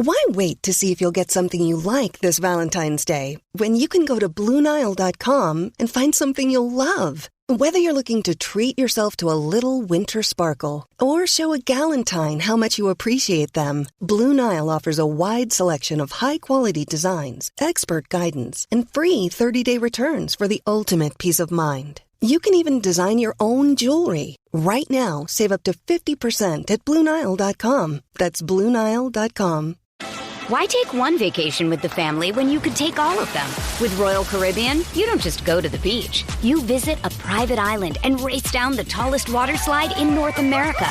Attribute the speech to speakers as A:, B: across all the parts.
A: Why wait to see if you'll get something you like this Valentine's Day when you can go to BlueNile.com and find something you'll love? Whether you're looking to treat yourself to a little winter sparkle or show a galentine how much you appreciate them, Blue Nile offers a wide selection of high-quality designs, expert guidance, and free 30-day returns for the ultimate peace of mind. You can even design your own jewelry. Right now, save up to 50% at BlueNile.com. That's BlueNile.com.
B: Why take one vacation with the family when you could take all of them? With Royal Caribbean, you don't just go to the beach. You visit a private island and race down the tallest water slide in North America.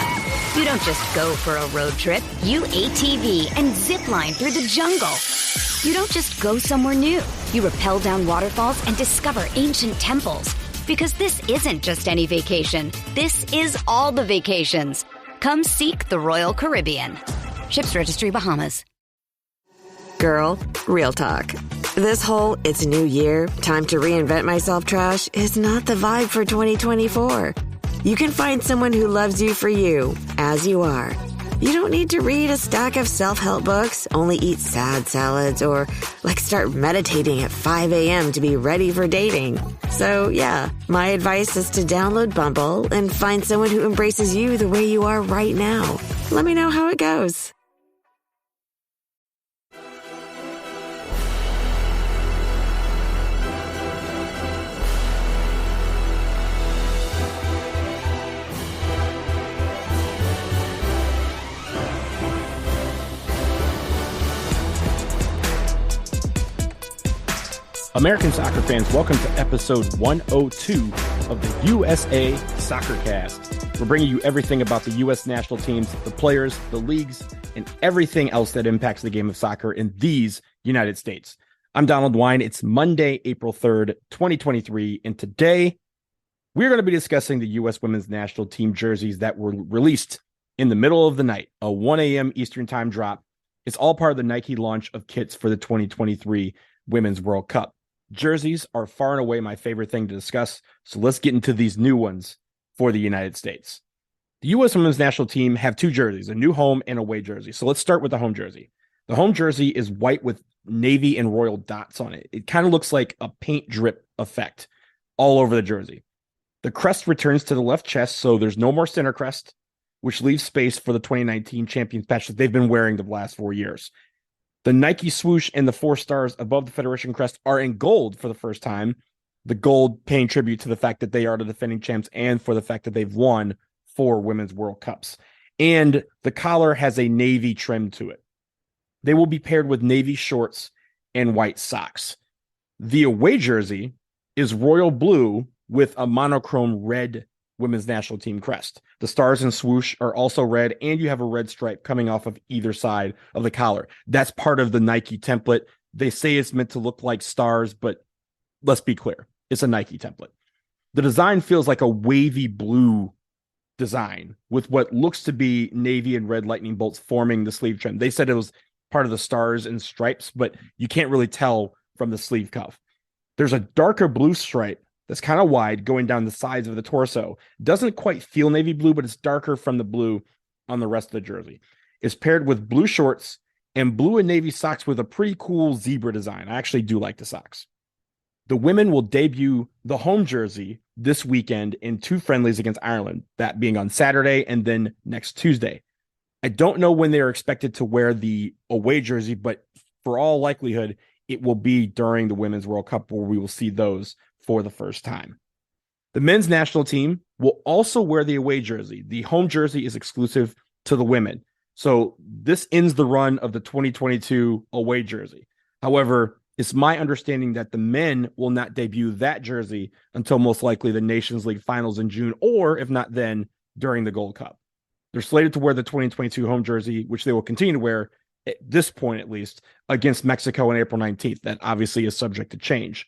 B: You don't just go for a road trip. You ATV and zip line through the jungle. You don't just go somewhere new. You rappel down waterfalls and discover ancient temples. Because this isn't just any vacation. This is all the vacations. Come seek the Royal Caribbean. Ships Registry, Bahamas.
C: Girl, real talk. This whole "it's a new year, time to reinvent myself" trash is not the vibe for 2024. You can find someone who loves you for you, as you are. You don't need to read a stack of self-help books, only eat sad salads, or start meditating at 5 a.m. to be ready for dating. So yeah, my advice is to download Bumble and find someone who embraces you the way you are right now. Let me know how it goes.
D: American soccer fans, welcome to episode 102 of the USA Soccer Cast. We're bringing you everything about the U.S. national teams, the players, the leagues, and everything else that impacts the game of soccer in these United States. I'm Donald Wine. It's Monday, April 3rd, 2023, and today we're going to be discussing the U.S. women's national team jerseys that were released in the middle of the night, a 1 a.m. Eastern time drop. It's all part of the Nike launch of kits for the 2023 Women's World Cup. Jerseys are far and away my favorite thing to discuss, so let's get into these new ones for the United States. The U.S. women's national team have two jerseys, a new home and away jersey. So let's start with the home jersey. The home jersey is white with navy and royal dots on it. It kind of looks like a paint drip effect all over the jersey. The crest returns to the left chest, so there's no more center crest, which leaves space for the 2019 champions patch that they've been wearing the last 4 years. The Nike swoosh and the 4 stars above the Federation crest are in gold for the first time. The gold paying tribute to the fact that they are the defending champs and for the fact that they've won 4 Women's World Cups. And the collar has a navy trim to it. They will be paired with navy shorts and white socks. The away jersey is royal blue with a monochrome red women's national team crest. The stars and swoosh are also red, and you have a red stripe coming off of either side of the collar. That's part of the Nike template. They say it's meant to look like stars, but let's be clear. It's a Nike template. The design feels like a wavy blue design with what looks to be navy and red lightning bolts forming the sleeve trim. They said it was part of the stars and stripes, but you can't really tell from the sleeve cuff. There's a darker blue stripe that's kind of wide going down the sides of the torso. Doesn't quite feel navy blue, but it's darker from the blue on the rest of the jersey. It's paired with blue shorts and blue and navy socks with a pretty cool zebra design. I actually do like the socks. The women will debut the home jersey this weekend in 2 friendlies against Ireland, that being on Saturday and then next Tuesday. I don't know when they are expected to wear the away jersey, but for all likelihood, it will be during the Women's World Cup where we will see those for the first time. The men's national team will also wear the away jersey. The home jersey is exclusive to the women. So this ends the run of the 2022 away jersey. However, it's my understanding that the men will not debut that jersey until most likely the Nations League finals in June, or if not then, during the Gold Cup. They're slated to wear the 2022 home jersey, which they will continue to wear at this point, at least, against Mexico on April 19th. That obviously is subject to change.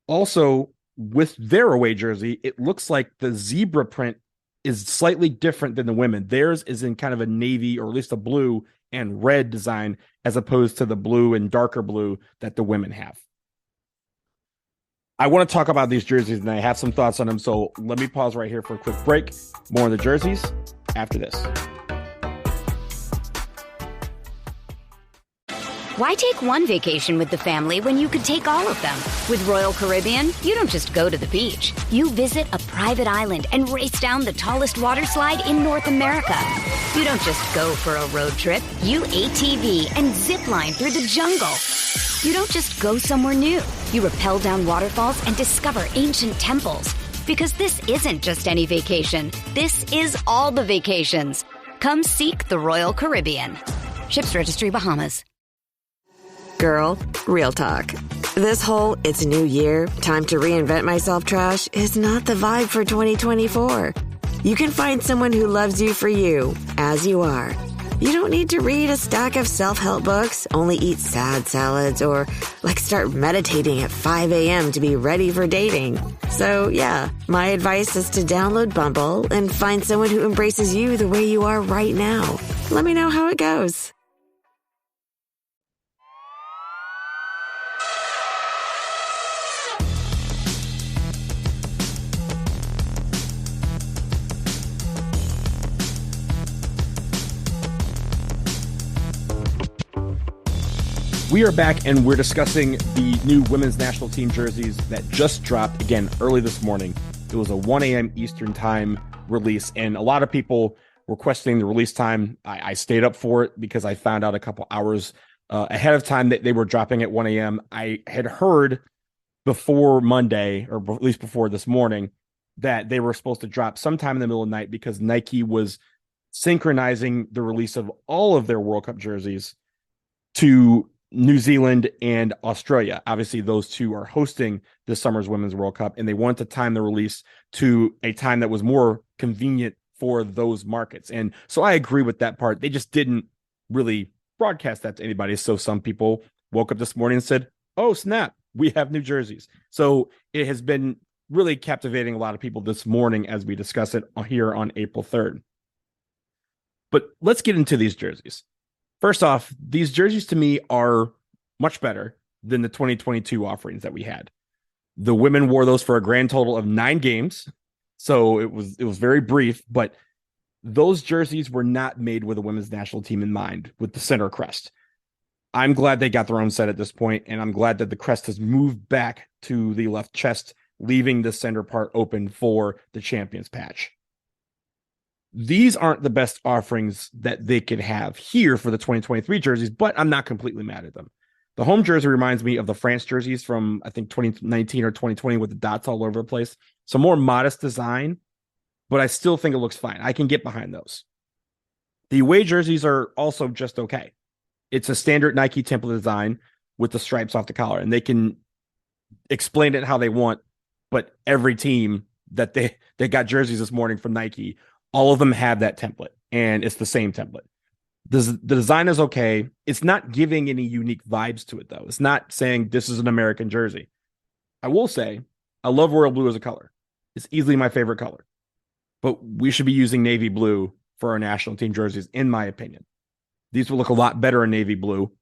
D: Also, with their away jersey, it looks like the zebra print is slightly different than the women. Theirs is in kind of a navy, or at least a blue and red design, as opposed to the blue and darker blue that the women have. I want to talk about these jerseys, and I have some thoughts on them, so let me pause right here for a quick break. More on the jerseys after this.
B: Why take one vacation with the family when you could take all of them? With Royal Caribbean, you don't just go to the beach. You visit a private island and race down the tallest water slide in North America. You don't just go for a road trip. You ATV and zip line through the jungle. You don't just go somewhere new. You rappel down waterfalls and discover ancient temples. Because this isn't just any vacation. This is all the vacations. Come seek the Royal Caribbean. Ships Registry, Bahamas.
C: Girl, real talk. This whole "it's a new year, time to reinvent myself" trash is not the vibe for 2024. You can find someone who loves you for you, as you are. You don't need to read a stack of self-help books, only eat sad salads, or start meditating at 5 a.m. to be ready for dating. So yeah, my advice is to download Bumble and find someone who embraces you the way you are right now. Let me know how it goes.
D: We are back, and we're discussing the new women's national team jerseys that just dropped, again, early this morning. It was a 1 a.m. Eastern time release, and a lot of people were questioning the release time. I stayed up for it because I found out a couple hours ahead of time that they were dropping at 1 a.m. I had heard before Monday, or at least before this morning, that they were supposed to drop sometime in the middle of the night because Nike was synchronizing the release of all of their World Cup jerseys to New Zealand and Australia. Obviously, those two are hosting this summer's Women's World Cup, and they wanted to time the release to a time that was more convenient for those markets. And so I agree with that part. They just didn't really broadcast that to anybody. So some people woke up this morning and said, oh, snap, we have new jerseys. So it has been really captivating a lot of people this morning as we discuss it here on April 3rd. But let's get into these jerseys. First off, these jerseys to me are much better than the 2022 offerings that we had. The women wore those for a grand total of 9 games. So it was very brief, but those jerseys were not made with a women's national team in mind with the center crest. I'm glad they got their own set at this point, and I'm glad that the crest has moved back to the left chest, leaving the center part open for the champions patch. These aren't the best offerings that they could have here for the 2023 jerseys, but I'm not completely mad at them. The home jersey reminds me of the France jerseys from, I think, 2019 or 2020 with the dots all over the place. So more modest design, but I still think it looks fine. I can get behind those. The away jerseys are also just okay. It's a standard Nike template design with the stripes off the collar, and they can explain it how they want, but every team that they got jerseys this morning from Nike, all of them have that template, and it's the same template. The design is okay. It's not giving any unique vibes to it, though. It's not saying this is an American jersey. I will say, I love royal blue as a color. It's easily my favorite color. But we should be using navy blue for our national team jerseys, in my opinion. These will look a lot better in navy blue,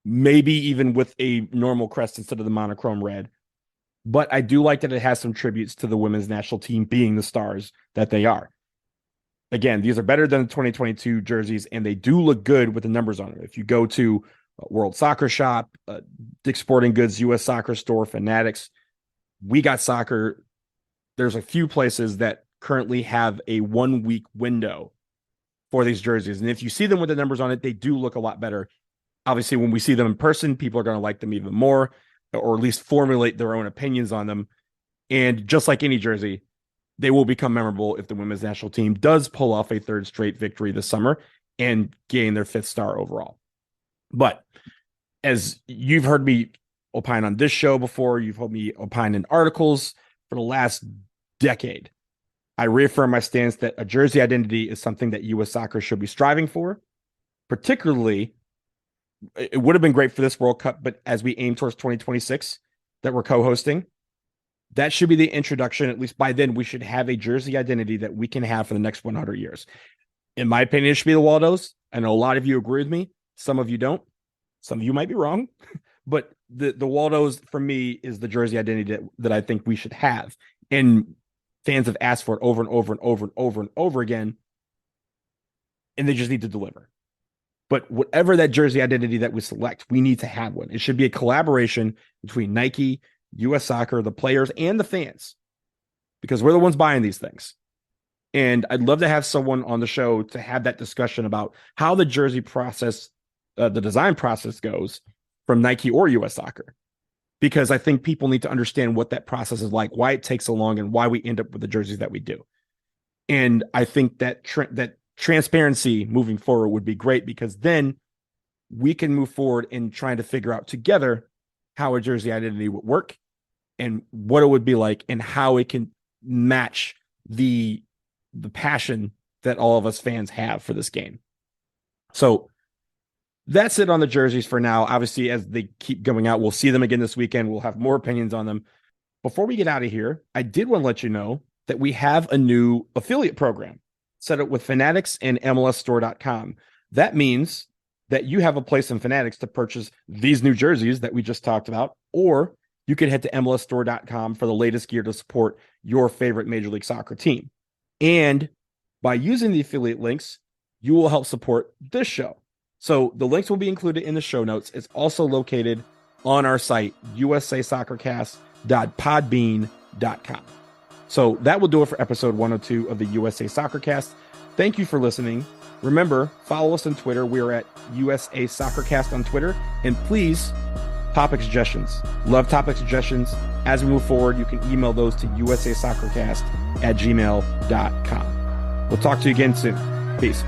D: maybe even with a normal crest instead of the monochrome red. But I do like that it has some tributes to the women's national team being the stars that they are. Again, these are better than the 2022 jerseys, and they do look good with the numbers on them. If you go to World Soccer Shop, Dick's Sporting Goods, US Soccer Store, Fanatics, We Got Soccer, there's a few places that currently have a 1-week window for these jerseys. And if you see them with the numbers on it, they do look a lot better. Obviously, when we see them in person, people are going to like them even more, or at least formulate their own opinions on them. And just like any jersey, they will become memorable if the women's national team does pull off a 3rd straight victory this summer and gain their 5th star overall. But as you've heard me opine on this show before, you've heard me opine in articles for the last decade, I reaffirm my stance that a jersey identity is something that U.S. Soccer should be striving for. Particularly, it would have been great for this World Cup, but as we aim towards 2026 that we're co-hosting, that should be the introduction. At least by then, we should have a jersey identity that we can have for the next 100 years. In my opinion, it should be the Waldos. I know a lot of you agree with me. Some of you don't. Some of you might be wrong. But the Waldos, for me, is the jersey identity that I think we should have. And fans have asked for it over and over and over and over and over again. And they just need to deliver. But whatever that jersey identity that we select, we need to have one. It should be a collaboration between Nike, US Soccer, the players, and the fans, because we're the ones buying these things. And I'd love to have someone on the show to have that discussion about how the jersey process, the design process goes from Nike or US Soccer, because I think people need to understand what that process is like, why it takes so long, and why we end up with the jerseys that we do. And I think that that transparency moving forward would be great, because then we can move forward in trying to figure out together how a jersey identity would work and what it would be like and how it can match the passion that all of us fans have for this game. So that's it on the jerseys for now. Obviously, as they keep going out, we'll see them again this weekend. We'll have more opinions on them. Before we get out of here, I did want to let you know that we have a new affiliate program set up with Fanatics and MLSstore.com. That means that you have a place in Fanatics to purchase these new jerseys that we just talked about, or you could head to MLSstore.com for the latest gear to support your favorite Major League Soccer team. And by using the affiliate links, you will help support this show. So the links will be included in the show notes. It's also located on our site, usasoccercast.podbean.com. So that will do it for episode 102 of the USA Soccercast. Thank you for listening. Remember, follow us on Twitter. We are at USA Soccercast on Twitter. And please, topic suggestions. Love topic suggestions. As we move forward, you can email those to usasoccercast@gmail.com. We'll talk to you again soon. Peace.